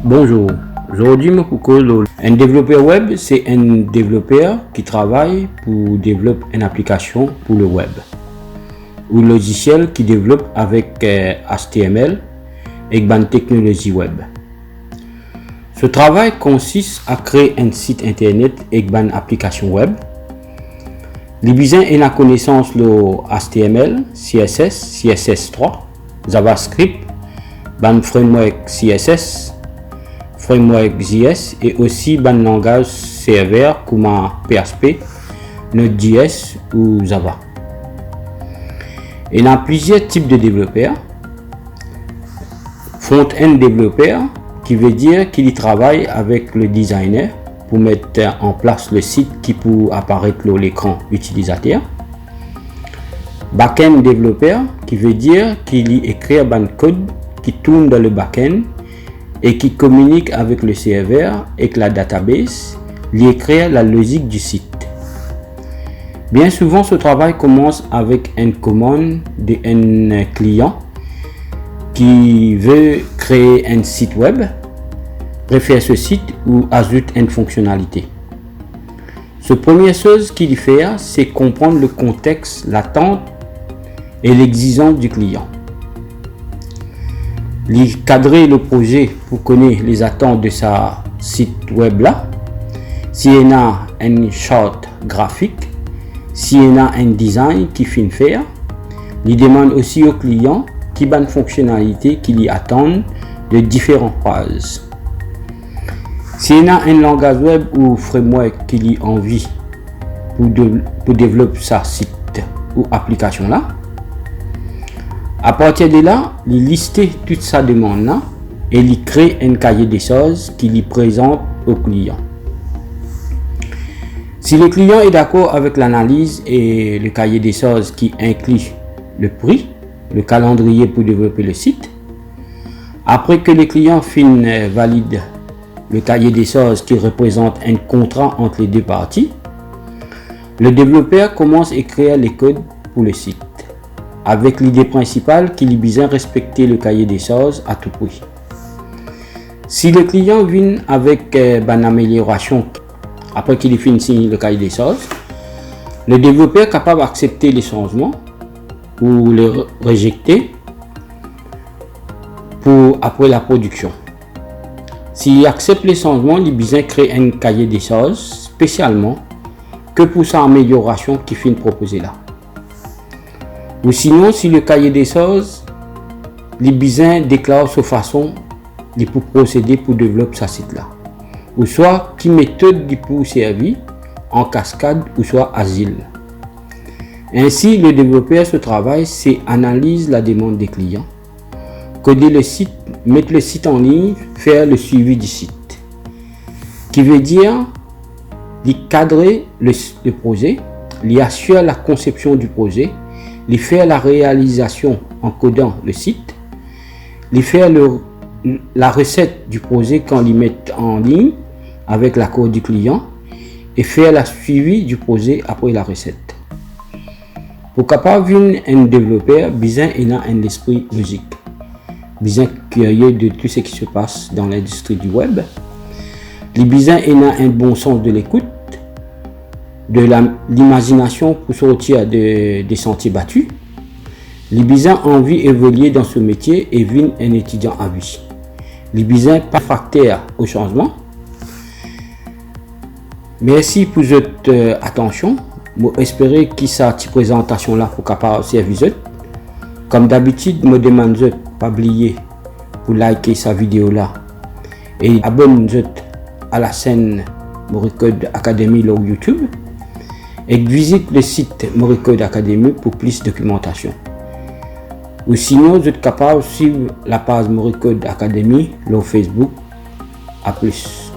Bonjour, aujourd'hui je me propose un développeur web, c'est un développeur qui travaille pour développer une application pour le web ou logiciel qui développe avec HTML et une technologie web. Ce travail consiste à créer un site internet et une application web. Les besoins et la connaissance le HTML, CSS, CSS3, JavaScript, ban framework CSS, framework JS et aussi ban langage serveur comme PHP, Node.js ou Java. Il y a plusieurs types de développeurs. Front-end développeur, qui veut dire qu'il travaille avec le designer pour mettre en place le site qui peut apparaître sur l'écran utilisateur. Back-end développeur, qui veut dire qu'il écrit un code qui tourne dans le back-end et qui communique avec le serveur et la database, il écrit la logique du site. Bien souvent, ce travail commence avec une commande d'un client qui veut créer un site web, refaire ce site ou ajoute une fonctionnalité. La première chose qu'il fait, c'est comprendre le contexte, l'attente et l'exigence du client. Il cadrer le projet pour connaître les attentes de sa site web là. S'il y a une charte graphique, s'il y a un design qui finit faire, il demande aussi au client qui a une fonctionnalité qui lui attendent de différentes phases. S'il y a un langage web ou framework qui lui envie pour développer sa site ou application là, à partir de là, il liste toute sa demande là et il crée un cahier des choses qui lui présente au client. Si le client est d'accord avec l'analyse et le cahier des choses qui inclut le prix, le calendrier pour développer le site, après que le client valide le cahier des choses qui représente un contrat entre les deux parties, le développeur commence à écrire les codes pour le site, avec l'idée principale qu'il est besoin de respecter le cahier des choses à tout prix. Si le client vient avec une amélioration après qu'il ait fini le cahier des choses, le développeur est capable d'accepter les changements ou les rejeter pour après la production. S'il accepte les changements, il a besoin de créer un cahier des choses spécialement que pour sa amélioration qui finit proposée là. Ou sinon, si le cahier des choses, il a besoin de déclarer sa façon de procéder pour développer sa site là. Ou soit qui méthode pour servir en cascade ou soit agile. Ainsi, le développeur ce travail, c'est analyse la demande des clients, coder le site, mettre le site en ligne, faire le suivi du site. Qui veut dire, il cadrer le projet, il assure la conception du projet, il fait la réalisation en codant le site, il fait la recette du projet quand il met en ligne avec l'accord du client et faire la suivi du projet après la recette. Pour capable un développeur, besoin il a un esprit logique, besoin curieux de tout ce qui se passe dans l'industrie du web. Les besoin il a un bon sens de l'écoute, de l'imagination pour sortir des sentiers battus. Les besoin envie d'évoluer dans ce métier et vient un étudiant à vie. Les besoin pas facteur au changement. Merci pour votre attention. J'espère que cette présentation là pour capable servir. Comme d'habitude, je demande de pas oublier pour liker sa vidéo là et abonnez-vous à la chaîne Moricode Academy sur YouTube et visite le site Moricode Academy pour plus de documentation. Ou sinon, vous êtes capable de suivre la page Moricode Academy sur Facebook. À plus.